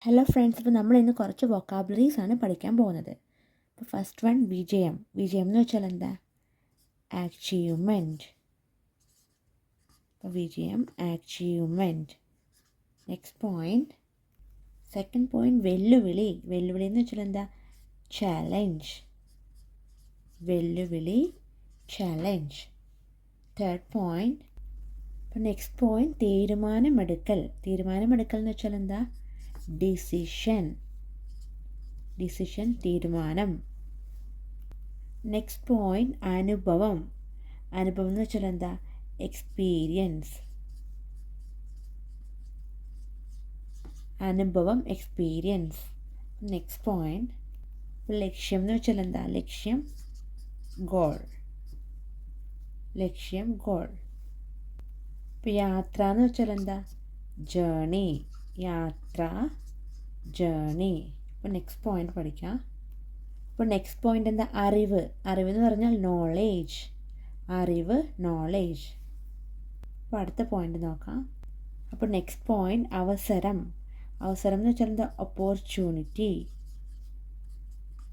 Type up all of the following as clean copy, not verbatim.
Hello friends, ഇപ്പോൾ നമ്മൾ ഇന്ന് കുറച്ച് വൊക്കാബുലറീസ് ആണ് പഠിക്കാൻ പോകുന്നത്. അപ്പോൾ ഫസ്റ്റ് വൺ വിജയം. വിജയം എന്ന് വെച്ചാൽ എന്താ? അച്ചീവ്മെൻറ്റ്. അപ്പോൾ വിജയം achievement. Next point, second point വെല്ലുവിളി. വെല്ലുവിളി എന്ന് വെച്ചാൽ എന്താ? ചലഞ്ച്. വെല്ലുവിളി, ചലഞ്ച്. തേർഡ് പോയിൻറ്റ്, അപ്പോൾ നെക്സ്റ്റ് പോയിൻറ്റ് തീരുമാനമെടുക്കൽ. തീരുമാനമെടുക്കൽ എന്ന് വെച്ചാൽ എന്താ? ഡിസിഷൻ. ഡിസിഷൻ, തീരുമാനം. നെക്സ്റ്റ് പോയിൻറ്റ് അനുഭവം. അനുഭവം എന്ന് വെച്ചാൽ എന്താ? എക്സ്പീരിയൻസ്. അനുഭവം, എക്സ്പീരിയൻസ്. നെക്സ്റ്റ് പോയിൻറ്റ് ലക്ഷ്യം എന്ന് വെച്ചാൽ എന്താ? ലക്ഷ്യം, ഗോൾ. ലക്ഷ്യം, ഗോൾ. ഇപ്പോൾ യാത്ര എന്ന് വെച്ചാൽ എന്താ? ജേണി. യാത്ര, ജേണി. ഇപ്പോൾ നെക്സ്റ്റ് പോയിൻ്റ് പഠിക്കാം. ഇപ്പോൾ നെക്സ്റ്റ് പോയിൻ്റ് എന്താ? അറിവ്. അറിവ് എന്ന് പറഞ്ഞാൽ നോളേജ്. അറിവ്, നോളേജ്. അപ്പോൾ അടുത്ത പോയിൻ്റ് നോക്കാം. അപ്പോൾ നെക്സ്റ്റ് പോയിൻ്റ് അവസരം. അവസരം എന്ന് വെച്ചാൽ എന്താ? ഓപ്പർച്യൂണിറ്റി.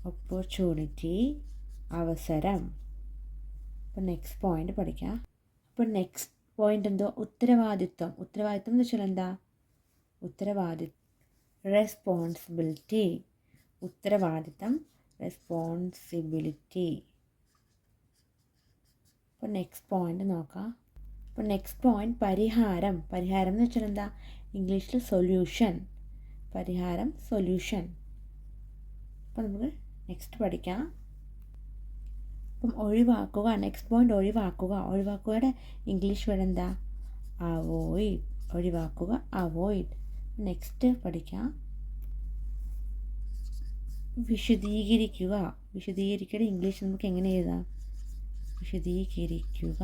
ഓപ്പർച്യൂണിറ്റി, അവസരം. അപ്പോൾ നെക്സ്റ്റ് പോയിൻ്റ് പഠിക്കാം. അപ്പോൾ നെക്സ്റ്റ് പോയിൻ്റ് എന്തോ? ഉത്തരവാദിത്വം. ഉത്തരവാദിത്വം എന്ന് വെച്ചാൽ എന്താ? ഉത്തരവാദിത്വം, റെസ്പോൺസിബിലിറ്റി. ഉത്തരവാദിത്തം, റെസ്പോൺസിബിലിറ്റി. അപ്പോൾ നെക്സ്റ്റ് പോയിൻ്റ് നോക്കാം. അപ്പോൾ നെക്സ്റ്റ് പോയിൻ്റ് പരിഹാരം. പരിഹാരം എന്ന് വെച്ചാൽ എന്താ? ഇംഗ്ലീഷിൽ സൊല്യൂഷൻ. പരിഹാരം, സൊല്യൂഷൻ. അപ്പോൾ നമുക്ക് നെക്സ്റ്റ് പഠിക്കാം. അപ്പം ഒഴിവാക്കുക. നെക്സ്റ്റ് പോയിൻ്റ് ഒഴിവാക്കുക. ഒഴിവാക്കുകയുടെ ഇംഗ്ലീഷ് വേർഡ് എന്താ? അവോയ്ഡ്. ഒഴിവാക്കുക, അവോയ്ഡ്. നെക്സ്റ്റ് പഠിക്കാം. വിശദീകരിക്കുക. വിശദീകരിക്കയുടെ ഇംഗ്ലീഷ് നമുക്ക് എങ്ങനെ എഴുതാം? വിശദീകരിക്കുക.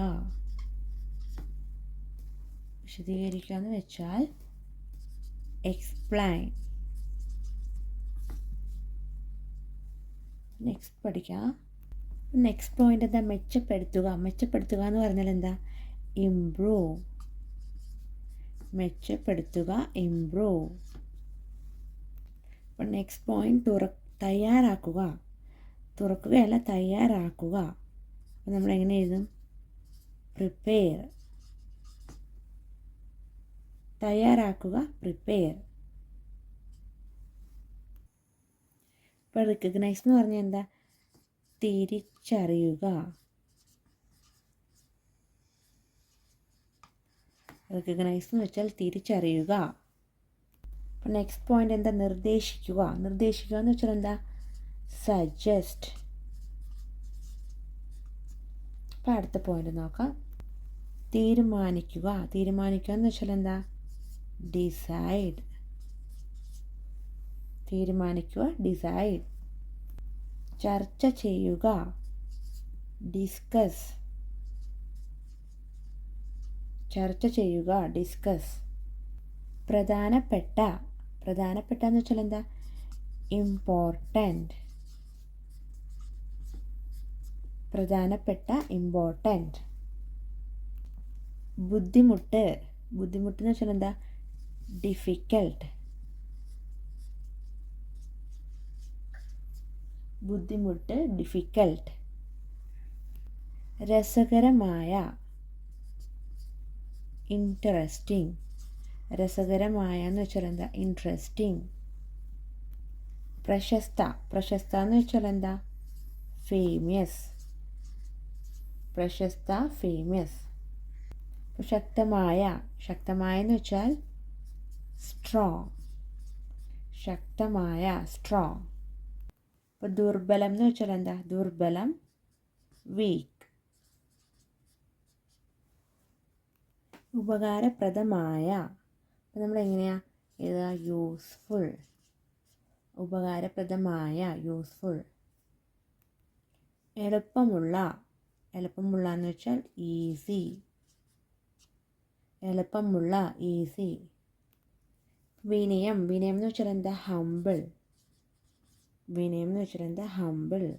വിശദീകരിക്കുക എന്ന് വെച്ചാൽ എക്സ്പ്ലെയിൻ. നെക്സ്റ്റ് പഠിക്കാം. നെക്സ്റ്റ് പോയിൻ്റ് എന്താ? മെച്ചപ്പെടുത്തുക. മെച്ചപ്പെടുത്തുക എന്ന് പറഞ്ഞാൽ എന്താ? ഇംപ്രൂവ്. മെച്ചപ്പെടുത്തുക, ഇംപ്രൂവ്. അപ്പോൾ നെക്സ്റ്റ് പോയിൻ്റ് തയ്യാറാക്കുക. തുറക്കുകയല്ല, തയ്യാറാക്കുക. അപ്പോൾ നമ്മൾ എങ്ങനെ എഴുതും? പ്രിപ്പയർ. തയ്യാറാക്കുക, പ്രിപ്പയർ. ഇപ്പോൾ റിക്കഗ്നൈസ് എന്ന് പറഞ്ഞാൽ എന്താ? തിരിച്ചറിയുക. റിക്കഗ്നൈസ് എന്ന് വെച്ചാൽ തിരിച്ചറിയുക. അപ്പോൾ നെക്സ്റ്റ് പോയിൻ്റ് എന്താ? നിർദ്ദേശിക്കുക. നിർദ്ദേശിക്കുക എന്ന് വെച്ചാൽ എന്താ? സജസ്റ്റ്. അപ്പോൾ അടുത്ത പോയിൻ്റ് നോക്കാം. തീരുമാനിക്കുക. തീരുമാനിക്കുക എന്ന് വെച്ചാൽ എന്താ? ഡിസൈഡ്. തീരുമാനിക്കുക, ഡിസൈഡ്. ചർച്ച ചെയ്യുക. ഡിസ്കസ്. ചർച്ച ചെയ്യുക, ഡിസ്കസ്. പ്രധാനപ്പെട്ട. പ്രധാനപ്പെട്ട എന്ന് വെച്ചാൽ എന്താ? ഇമ്പോർട്ടൻറ്റ്. പ്രധാനപ്പെട്ട, ഇമ്പോർട്ടൻറ്റ്. ബുദ്ധിമുട്ട്. ബുദ്ധിമുട്ട് എന്ന് വെച്ചാൽ എന്താ? ഡിഫിക്കൽട്ട്. ബുദ്ധിമുട്ട്, ഡിഫിക്കൽട്ട്. രസകരമായ. ഇൻട്രസ്റ്റിംഗ്. രസകരമായ എന്ന് വെച്ചാൽ എന്താ? ഇൻട്രസ്റ്റിംഗ്. പ്രശസ്ത. പ്രശസ്ത എന്ന് വെച്ചാൽ എന്താ? ഫേമസ്. പ്രശസ്ത, ഫേമസ്. ശക്തമായ. ശക്തമായ എന്ന് വെച്ചാൽ സ്ട്രോങ്. ശക്തമായ, സ്ട്രോങ്. ഇപ്പോൾ ദുർബലം എന്ന് വെച്ചാൽ എന്താ? ദുർബലം, വീക്ക്. ഉപകാരപ്രദമായ. അപ്പോൾ നമ്മൾ എങ്ങനെയാണ് എഴുതുക? യൂസ്ഫുൾ. ഉപകാരപ്രദമായ, യൂസ്ഫുൾ. എളുപ്പമുള്ള. എളുപ്പമുള്ള എന്ന് വെച്ചാൽ ഈസി. എളുപ്പമുള്ള, ഈസി. വിനയം. വിനയം എന്ന് വെച്ചാൽ എന്താ? ഹംബിൾ. വിനയം എന്ന് വെച്ചാൽ എന്താ? ഹംബിൾ.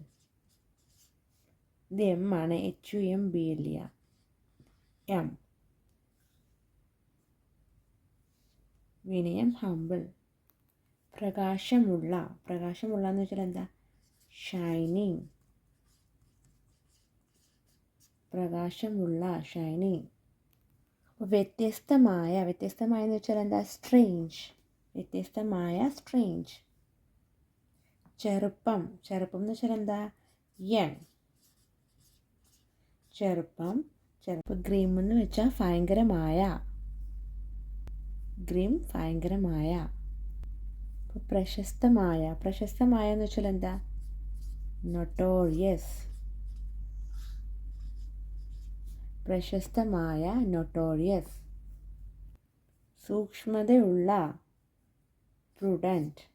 ഇത് എം ആണ്. HUMBL. എം. വിനയം, ഹംബിൾ. പ്രകാശമുള്ള എന്ന് വെച്ചാൽ എന്താ? ഷൈനിങ്. പ്രകാശമുള്ള, ഷൈനിങ്. വ്യത്യസ്തമായ എന്ന് വെച്ചാൽ എന്താ? സ്ട്രേഞ്ച്. വ്യത്യസ്തമായ, സ്ട്രേഞ്ച്. ചെറുപ്പം എന്ന് വെച്ചാൽ എന്താ? യങ്. ചെറുപ്പം. ഗ്രിം എന്ന് വെച്ചാൽ ഭയങ്കരമായ. ഗ്രിം, ഭയങ്കരമായ. പ്രശസ്തമായ എന്ന് വെച്ചാൽ എന്താ? നൊട്ടോറിയസ്. പ്രശസ്തമായ, നൊട്ടോറിയസ്. സൂക്ഷ്മതയുള്ള, പ്രൂഡൻറ്റ്.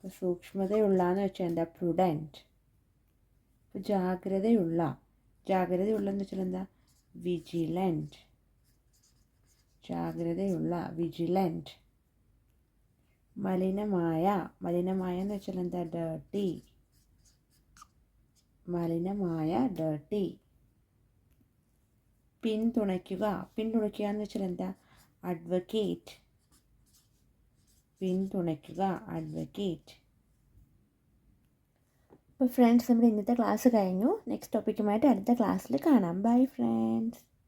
സൂക്ഷ്മതയുള്ള എന്ന് വെച്ചാൽ എന്താ? പ്രൂഡൻറ്റ്. ജാഗ്രതയുള്ള എന്ന് വെച്ചാൽ എന്താ? വിജിലൻറ്റ്. ജാഗ്രതയുള്ള, വിജിലൻറ്റ്. മലിനമായ എന്ന് വെച്ചാൽ എന്താ? ഡേർട്ടി. മലിനമായ, ഡേർട്ടി. പിന്തുണയ്ക്കുക എന്ന് വെച്ചാൽ എന്താ? അഡ്വക്കേറ്റ്. പിന്തുണയ്ക്കുക, അഡ്വക്കേറ്റ്. അപ്പോൾ ഫ്രണ്ട്സ്, നമ്മുടെ ഇന്നത്തെ ക്ലാസ് കഴിഞ്ഞു. നെക്സ്റ്റ് ടോപ്പിക്കുമായിട്ട് അടുത്ത ക്ലാസ്സിൽ കാണാം. Bye friends.